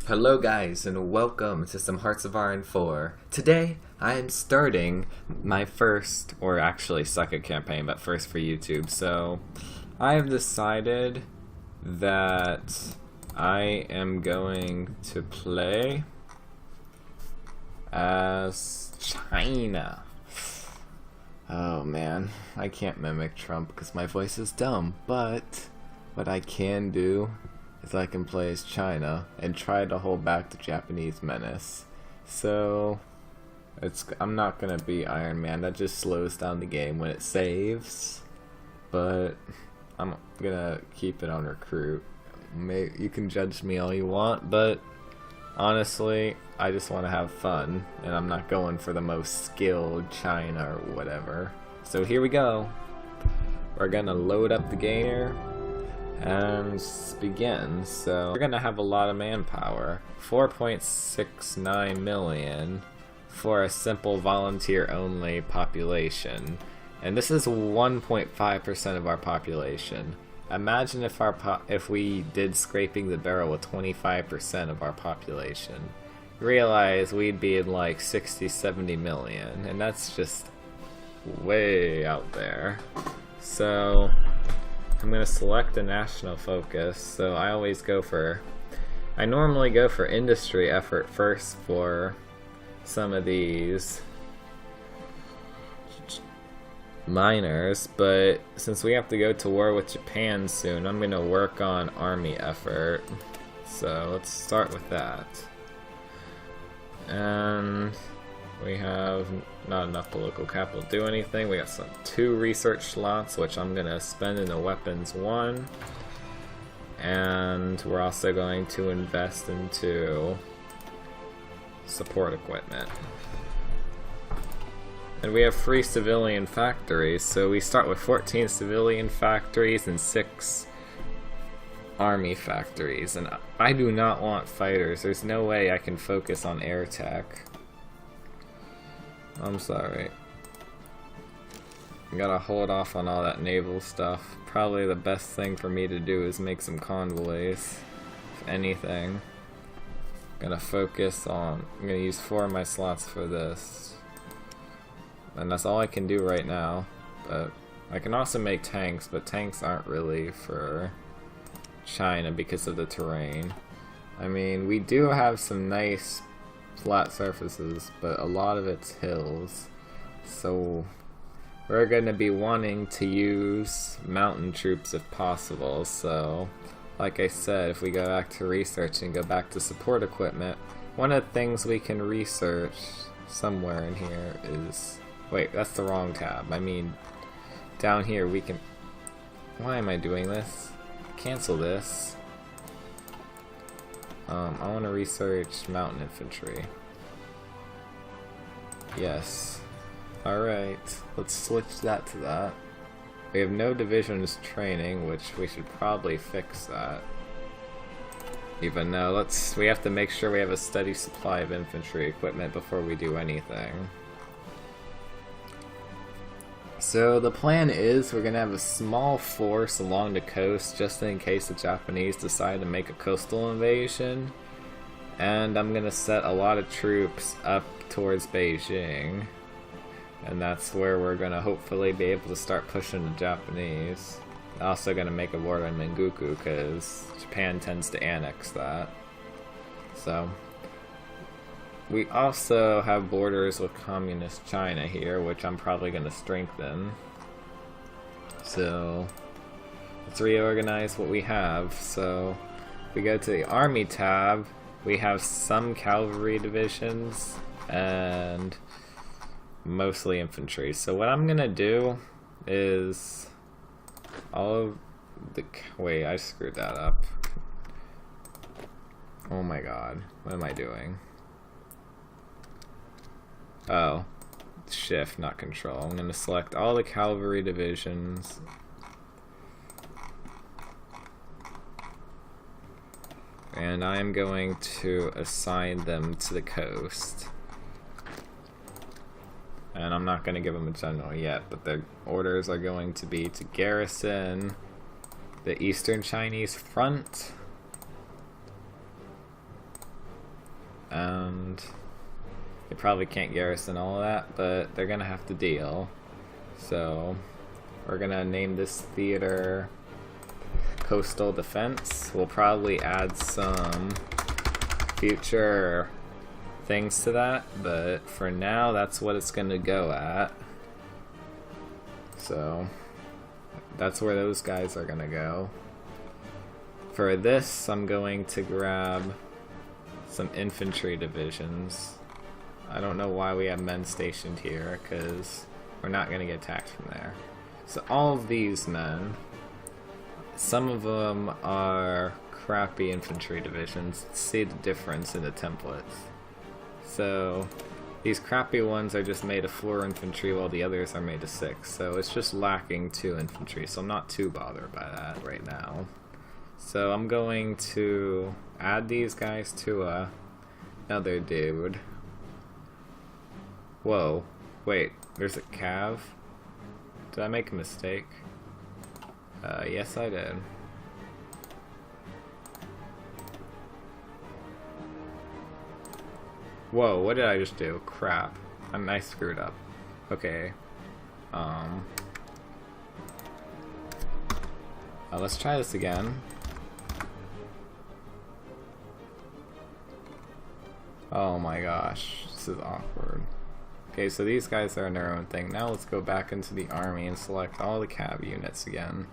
Hello guys and welcome to some Hearts of Iron 4. Today I am starting my first, or actually second campaign, but first for YouTube. So I have decided that I am going to play as China. Oh man, I can't mimic Trump because my voice is dumb, but what I can do is I can play as China and try to hold back the Japanese menace. So I'm not gonna be Iron Man. That just slows down the game when it saves. But I'm gonna keep it on recruit. You can judge me all you want, but honestly, I just want to have fun, and I'm not going for the most skilled China or whatever. So here we go. We're gonna load up the game here and begin. So we're gonna have a lot of manpower, 4.69 million for a simple volunteer only population, and this is 1.5% of our population. Imagine if we did scraping the barrel with 25% of our population. Realize we'd be in like 60-70 million, and that's just way out there. So I'm going to select a national focus, so I normally go for industry effort first for some of these miners, but since we have to go to war with Japan soon, I'm going to work on army effort. So let's start with that. And we have not enough political capital to do anything. We got 2 research slots, which I'm going to spend in the weapons 1. And we're also going to invest into support equipment. And we have 3 civilian factories, so we start with 14 civilian factories and 6 army factories. And I do not want fighters. There's no way I can focus on air tech. I'm sorry. I gotta hold off on all that naval stuff. Probably the best thing for me to do is make some convoys, if anything. I'm gonna use 4 of my slots for this. And that's all I can do right now. But I can also make tanks, but tanks aren't really for China because of the terrain. I mean, we do have some nice flat surfaces, but a lot of it's hills, so we're going to be wanting to use mountain troops if possible. So like I said, if we go back to research and go back to support equipment, one of the things we can research somewhere in here is, wait, that's the wrong tab. I mean, down here we can, why am I doing this? Cancel this. I want to research mountain infantry. Yes. Alright, let's switch that to that. We have no divisions training, which we should probably fix that. Even though, we have to make sure we have a steady supply of infantry equipment before we do anything. So the plan is we're going to have a small force along the coast just in case the Japanese decide to make a coastal invasion. And I'm going to set a lot of troops up towards Beijing. And that's where we're going to hopefully be able to start pushing the Japanese. Also going to make a war on Manguku because Japan tends to annex that. So we also have borders with communist China here, which I'm probably going to strengthen. So let's reorganize what we have. So if we go to the army tab, we have some cavalry divisions and mostly infantry. So what I'm going to do is wait, I screwed that up. Oh my god, what am I doing? Oh, shift, not control. I'm going to select all the cavalry divisions. And I'm going to assign them to the coast. And I'm not going to give them a general yet, but their orders are going to be to garrison the Eastern Chinese front and they probably can't garrison all of that, but they're gonna have to deal. So we're gonna name this theater Coastal Defense. We'll probably add some future things to that, but for now that's what it's gonna go at. So that's where those guys are gonna go. For this, I'm going to grab some infantry divisions. I don't know why we have men stationed here, because we're not going to get attacked from there. So all of these men, some of them are crappy infantry divisions. See the difference in the templates. So these crappy ones are just made of 4 infantry while the others are made of 6. So it's just lacking 2 infantry, so I'm not too bothered by that right now. So I'm going to add these guys to another dude. Whoa, wait, there's a cav? Did I make a mistake? Yes I did. Whoa, what did I just do? Crap. I screwed up. Okay. Let's try this again. Oh my gosh, this is awkward. Okay, so these guys are in their own thing. Now let's go back into the army and select all the cav units again.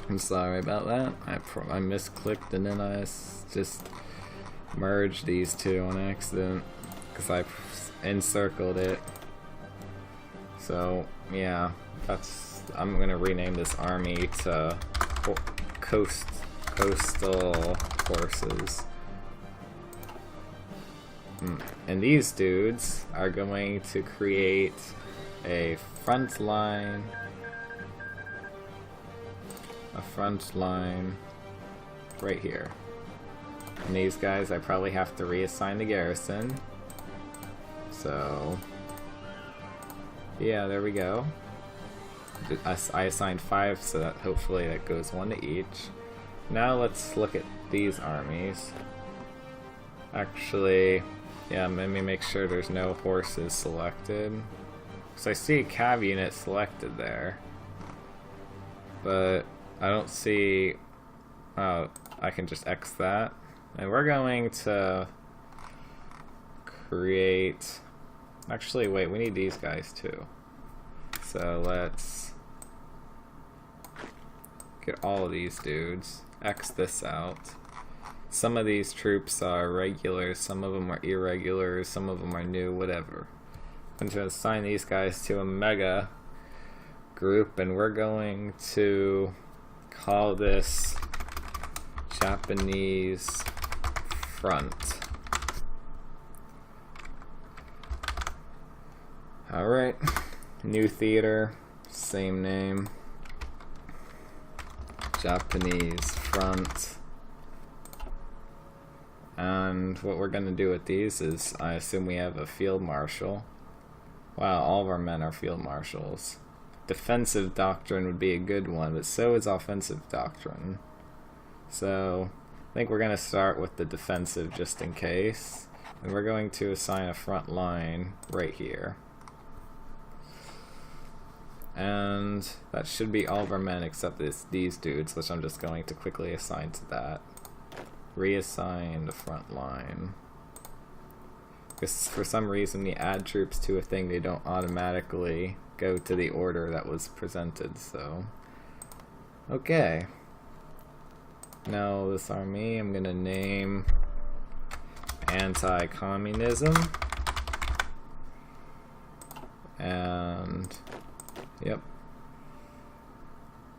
I'm sorry about that. I misclicked and then I just merged these two on accident because I encircled it. So yeah, I'm gonna rename this army to Coastal Forces. And these dudes are going to create a front line right here. And these guys I probably have to reassign the garrison. So yeah, there we go. I assigned 5, so that hopefully that goes 1 to each. Now let's look at these armies. Actually, yeah, let me make sure there's no horses selected. Because I see a cav unit selected there. But I don't see... Oh, I can just X that. And we're going to create... Actually, wait, we need these guys too. So let's get all of these dudes. X this out. Some of these troops are regular, some of them are irregular, some of them are new, whatever. I'm going to assign these guys to a mega group, and we're going to call this Japanese Front. Alright, new theater, same name, Japanese Front. And what we're going to do with these is, I assume we have a field marshal. Wow, all of our men are field marshals. Defensive doctrine would be a good one, but so is offensive doctrine. So, I think we're going to start with the defensive just in case. And we're going to assign a front line right here. And that should be all of our men except these dudes, which I'm just going to quickly assign to that. Reassign the front line. Because for some reason, you add troops to a thing, they don't automatically go to the order that was presented, so... Okay. Now this army, I'm gonna name Anti-Communism. And... Yep.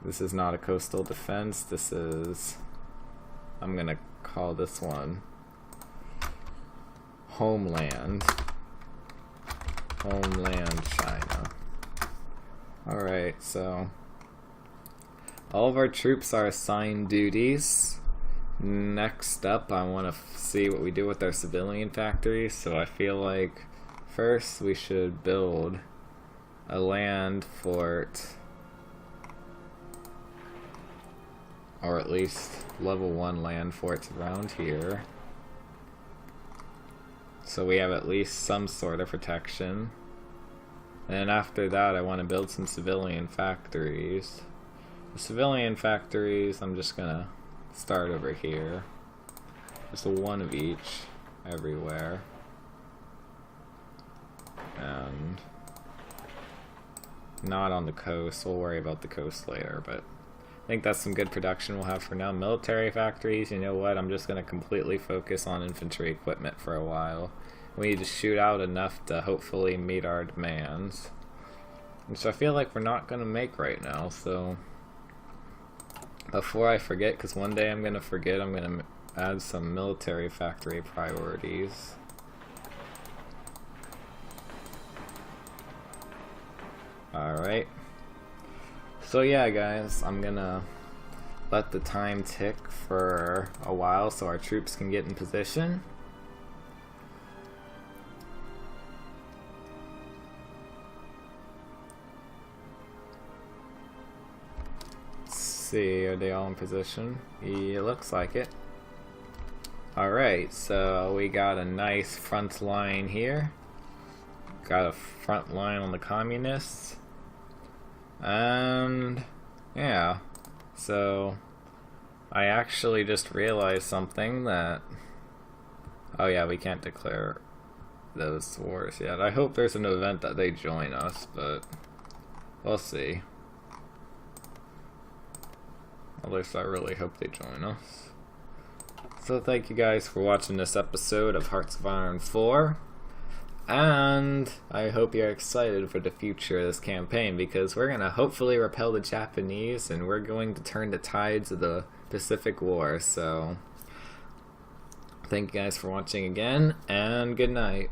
This is not a coastal defense, this is... I'm gonna call this one Homeland China. Alright, so all of our troops are assigned duties. Next up, I want to see what we do with our civilian factories, so I feel like first we should build a land fort, or at least level 1 land forts around here. So we have at least some sort of protection. And then after that, I want to build some civilian factories. The civilian factories, I'm just gonna start over here. Just one of each everywhere. And not on the coast. We'll worry about the coast later, but I think that's some good production we'll have for now. Military factories, you know what? I'm just going to completely focus on infantry equipment for a while. We need to shoot out enough to hopefully meet our demands, which I feel like we're not going to make right now. So before I forget, because one day I'm going to forget, I'm going to add some military factory priorities. Alright. So yeah, guys, I'm gonna let the time tick for a while so our troops can get in position. Let's see, are they all in position? Yeah, looks like it. Alright, so we got a nice front line here. Got a front line on the communists. And yeah, so I actually just realized something that, oh yeah, we can't declare those wars yet. I hope there's an event that they join us, but we'll see. At least I really hope they join us. So thank you guys for watching this episode of Hearts of Iron 4. And I hope you're excited for the future of this campaign, because we're going to hopefully repel the Japanese and we're going to turn the tides of the Pacific War. So thank you guys for watching again, and good night.